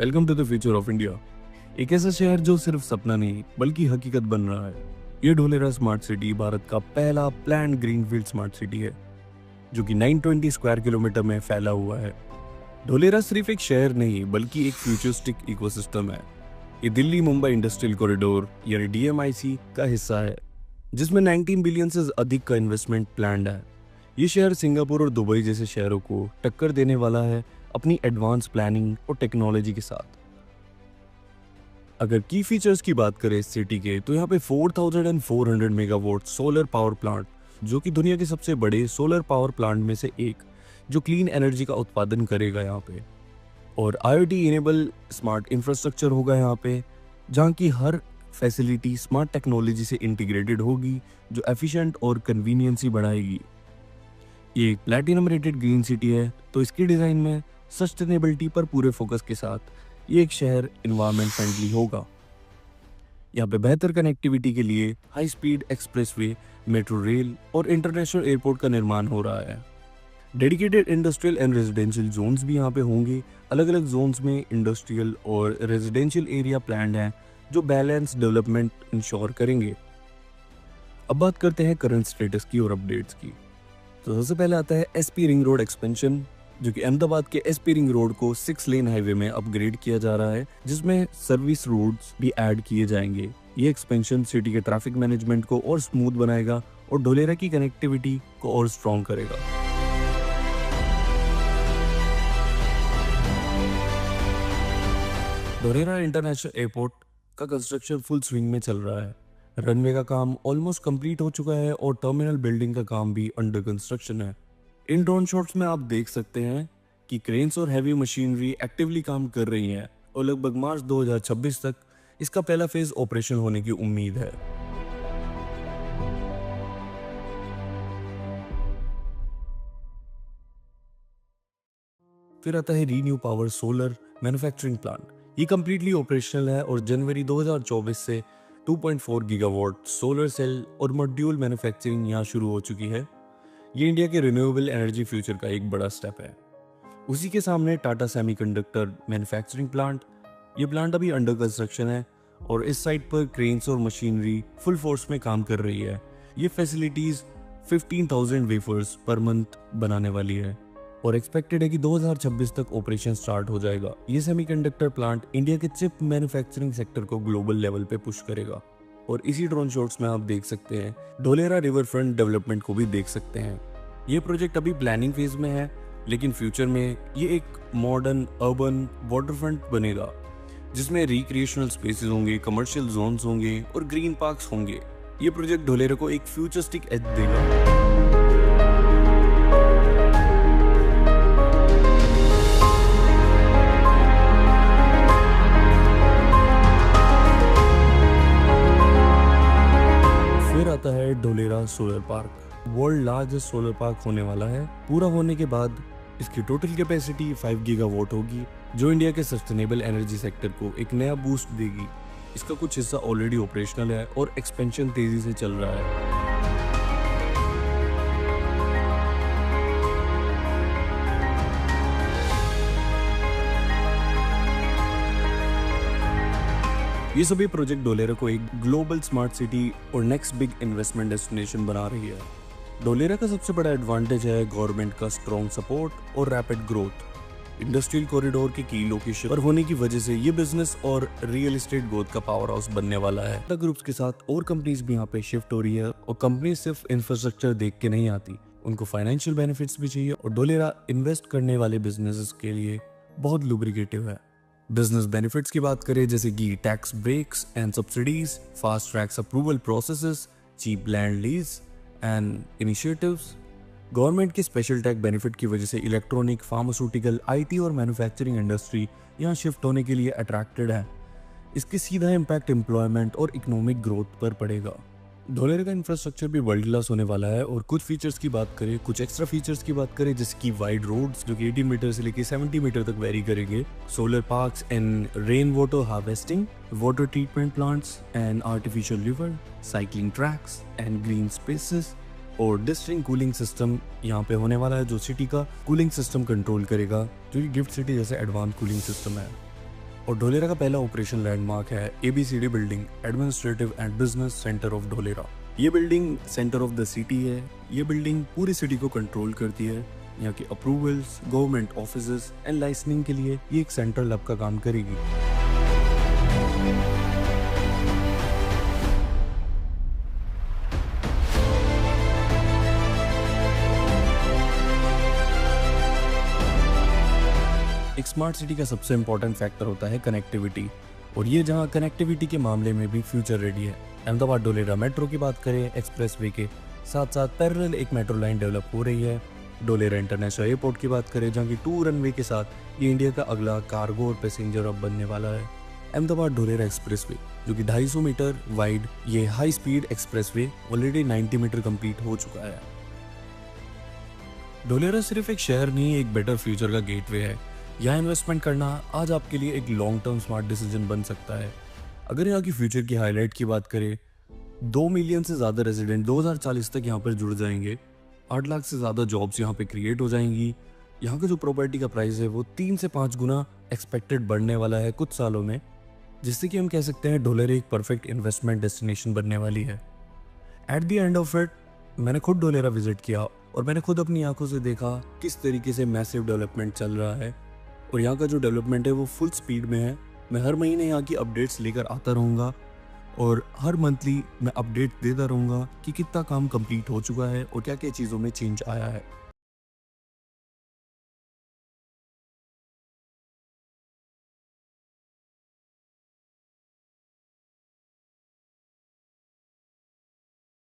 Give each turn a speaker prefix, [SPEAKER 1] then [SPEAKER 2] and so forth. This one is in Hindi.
[SPEAKER 1] Welcome to the future of India. एक ऐसा शहर जो सिर्फ सपना नहीं बल्कि हकीकत बन रहा है। ये ढोलेरा स्मार्ट सिटी भारत का पहला प्लान्ड ग्रीनफील्ड स्मार्ट सिटी है जो कि 920 स्क्वायर किलोमीटर में फैला हुआ है। ढोलेरा सिर्फ एक शहर नहीं बल्कि एक फ्यूचरिस्टिक इकोसिस्टम है। ये दिल्ली मुंबई इंडस्ट्रियल कॉरिडोर यानी DMIC का हिस्सा है जिसमें 19 बिलियन से अधिक का इन्वेस्टमेंट प्लान्ड है। ये शहर सिंगापुर और दुबई जैसे शहरों को टक्कर देने वाला है अपनी एडवांस प्लानिंग और टेक्नोलॉजी के साथ। अगर की फीचर्स की बात करें इस सिटी के तो यहाँ पे 4400 मेगावाट सोलर पावर प्लांट जो कि दुनिया के सबसे बड़े सोलर पावर प्लांट में से एक जो क्लीन एनर्जी का उत्पादन करेगा यहाँ पे, और IoT इनेबल स्मार्ट इंफ्रास्ट्रक्चर होगा यहाँ पे जहाँ की हर फैसिलिटी स्मार्ट टेक्नोलॉजी से इंटीग्रेटेड होगी जो एफिशिएंट और कन्वीनियंसी बढ़ाएगी। ये एक प्लैटिनम रेटेड ग्रीन सिटी है तो इसकी डिज़ाइन में सस्टेनेबिलिटी पर पूरे फोकस के साथ ये एक शहर एनवायरनमेंट फ्रेंडली होगा। यहाँ पे बेहतर कनेक्टिविटी के लिए high speed expressway, metro rail और इंटरनेशनल एयरपोर्ट का निर्माण हो रहा है। Dedicated industrial and residential zones भी यहाँ पे होंगे। अलग अलग जोन्स में इंडस्ट्रियल और रेजिडेंशियल एरिया प्लान्ड हैं जो बैलेंस डेवलपमेंट इंश्योर करेंगे। अब बात करते हैं करंट स्टेटस की और अपडेट्स की। तो सबसे पहले आता है SP रिंग रोड एक्सपेंशन जो कि अहमदाबाद के SP रिंग रोड को 6 लेन हाईवे में अपग्रेड किया जा रहा है जिसमें सर्विस रोड्स भी ऐड किए जाएंगे। ये एक्सपेंशन सिटी के ट्रैफिक मैनेजमेंट को और स्मूथ बनाएगा और ढोलेरा की कनेक्टिविटी को और स्ट्रॉन्ग करेगा। ढोलेरा इंटरनेशनल एयरपोर्ट का कंस्ट्रक्शन फुल स्विंग में चल रहा है। रनवे का काम ऑलमोस्ट कंप्लीट हो चुका है और टर्मिनल बिल्डिंग का काम भी अंडर कंस्ट्रक्शन है। इन ड्रोन शॉट्स में आप देख सकते हैं कि क्रेन्स और हैवी मशीनरी एक्टिवली काम कर रही हैं और लगभग मार्च 2026 तक इसका पहला फेज ऑपरेशन होने की उम्मीद है। फिर आता है renew power solar manufacturing plant. ये कंप्लीटली ऑपरेशनल है और जनवरी 2024 से 2.4 गीगावाट सोलर सेल और मॉड्यूल मैन्युफैक्चरिंग यहाँ शुरू हो चुकी है। ये इंडिया के रिन्यूएबल एनर्जी फ्यूचर का एक बड़ा स्टेप है। उसी के सामने टाटा सेमीकंडक्टर मैन्युफैक्चरिंग प्लांट, ये प्लांट अभी अंडर कंस्ट्रक्शन है और इस साइट पर क्रेन्स और मशीनरी फुल फोर्स में काम कर रही है। ये फैसिलिटीज 15,000 वेफर्स पर मंथ बनाने वाली है और एक्सपेक्टेड है कि 2026 तक ऑपरेशन स्टार्ट हो जाएगा। ये सेमीकंडक्टर प्लांट इंडिया के चिप मैन्युफैक्चरिंग सेक्टर को ग्लोबल लेवल पे पुश करेगा। और इसी ड्रोन शॉट्स में आप देख सकते हैं ढोलेरा रिवर फ्रंट डेवलपमेंट को भी देख सकते हैं। ये प्रोजेक्ट अभी प्लानिंग फेज में है लेकिन फ्यूचर में ये एक मॉडर्न अर्बन वाटर फ्रंट बनेगा जिसमें रिक्रिएशनल स्पेसेस होंगे, कमर्शियल जोन्स होंगे और ग्रीन पार्क्स होंगे। ये प्रोजेक्ट ढोलेरा को एक फ्यूचरिस्टिक एज देगा। आता है Dholera solar park. World largest solar park होने वाला है। पूरा होने के बाद इसकी टोटल कैपेसिटी 5 गीगावाट होगी जो इंडिया के सस्टेनेबल एनर्जी सेक्टर को एक नया बूस्ट देगी। इसका कुछ हिस्सा ऑलरेडी ऑपरेशनल है और एक्सपेंशन तेजी से चल रहा है। ये सभी प्रोजेक्ट ढोलेरा को एक ग्लोबल स्मार्ट सिटी और नेक्स्ट बिग इन्वेस्टमेंट डेस्टिनेशन बना रही है। ढोलेरा का सबसे बड़ा एडवांटेज है गवर्नमेंट का स्ट्रॉन्ग सपोर्ट और रैपिड ग्रोथ। इंडस्ट्रियल कॉरिडोर की की लोकेशन पर होने की वजह से ये बिजनेस और रियल एस्टेट ग्रोथ का पावर हाउस बनने वाला है। टाटा ग्रुप्स के साथ और कंपनीज भी यहाँ पे शिफ्ट हो रही है और कंपनी सिर्फ इंफ्रास्ट्रक्चर देख के नहीं आती, उनको फाइनेंशियल बेनिफिट्स भी चाहिए और ढोलेरा इन्वेस्ट करने वाले बिजनेसेस के लिए बहुत लुब्रिकेटिव है। बिजनेस बेनिफिट्स की बात करें जैसे कि tax breaks and subsidies, fast tracks approval processes, cheap land lease and initiatives. Government के स्पेशल टैक्स बेनिफिट की वजह से इलेक्ट्रॉनिक, फार्मास्यूटिकल, IT और मैन्युफैक्चरिंग इंडस्ट्री यहाँ शिफ्ट होने के लिए अट्रैक्टेड है। इसके सीधा इम्पैक्ट एम्प्लॉयमेंट और इकोनॉमिक ग्रोथ पर पड़ेगा। ढोलेरा का इंफ्रास्ट्रक्चर भी वर्ल्ड क्लास होने वाला है और कुछ फीचर्स की बात करें, कुछ एक्स्ट्रा फीचर्स की बात करें जैसे कि वाइड रोड्स जो कि 18 मीटर से लेकर 70 मीटर तक वेरी करेंगे, solar parks and rain water harvesting, water treatment plants and artificial river, cycling tracks and green spaces और डिस्टिंक्ट कूलिंग सिस्टम यहाँ पे होने वाला है जो सिटी का कूलिंग सिस्टम कंट्रोल करेगा, जो कि गिफ्ट सिटी जैसे एडवांस कूलिंग सिस्टम है। और ढोलेरा का पहला ऑपरेशन लैंडमार्क है ABCD building, administrative and business centre of Dholera. ये building centre of the city है। ये बिल्डिंग पूरी सिटी को कंट्रोल करती है। यहाँ की approvals, government offices and licensing के लिए ये एक सेंट्रल हब का काम करेगी। एक स्मार्ट सिटी का सबसे इंपॉर्टेंट फैक्टर होता है कनेक्टिविटी, और ये जहाँ कनेक्टिविटी के मामले में भी फ्यूचर रेडी है। अहमदाबाद ढोलेरा मेट्रो की बात करें, एक्सप्रेसवे के साथ साथ पैरेलल एक मेट्रो लाइन डेवलप हो रही है। ढोलेरा इंटरनेशनल एयरपोर्ट की बात करें, जहाँ की 2 रनवे के साथ ये इंडिया का अगला कार्गो और पैसेंजर हब बनने वाला है। अहमदाबाद ढोलेरा एक्सप्रेसवे जो कि 250 मीटर वाइड ये high speed expressway already 90 metre complete हो चुका है। ढोलेरा सिर्फ एक शहर नहीं, एक बेटर फ्यूचर का गेटवे है। यहाँ इन्वेस्टमेंट करना आज आपके लिए एक लॉन्ग टर्म स्मार्ट डिसीजन बन सकता है। अगर यहाँ की फ्यूचर की हाईलाइट की बात करें, 2 मिलियन से ज़्यादा रेजिडेंट 2040 तक यहाँ पर जुड़ जाएंगे। 8 लाख से ज़्यादा जॉब्स यहाँ पे क्रिएट हो जाएंगी। यहाँ का जो प्रॉपर्टी का प्राइस है वो 3 से 5 गुना एक्सपेक्टेड बढ़ने वाला है कुछ सालों में, जिससे कि हम कह सकते हैं ढोलेरा एक परफेक्ट इन्वेस्टमेंट डेस्टिनेशन बनने वाली है। At the end of it, मैंने खुद ढोलेरा विजिट किया और मैंने खुद अपनी आंखों से देखा किस तरीके से मैसिव डेवलपमेंट चल रहा है, और यहाँ का जो डेवलपमेंट है वो फुल स्पीड में है। मैं हर महीने यहाँ की अपडेट्स लेकर आता रहूँगा और हर मंथली मैं अपडेट देता रहूँगा कि कितना काम कंप्लीट हो चुका है और क्या क्या चीज़ों में चेंज आया है।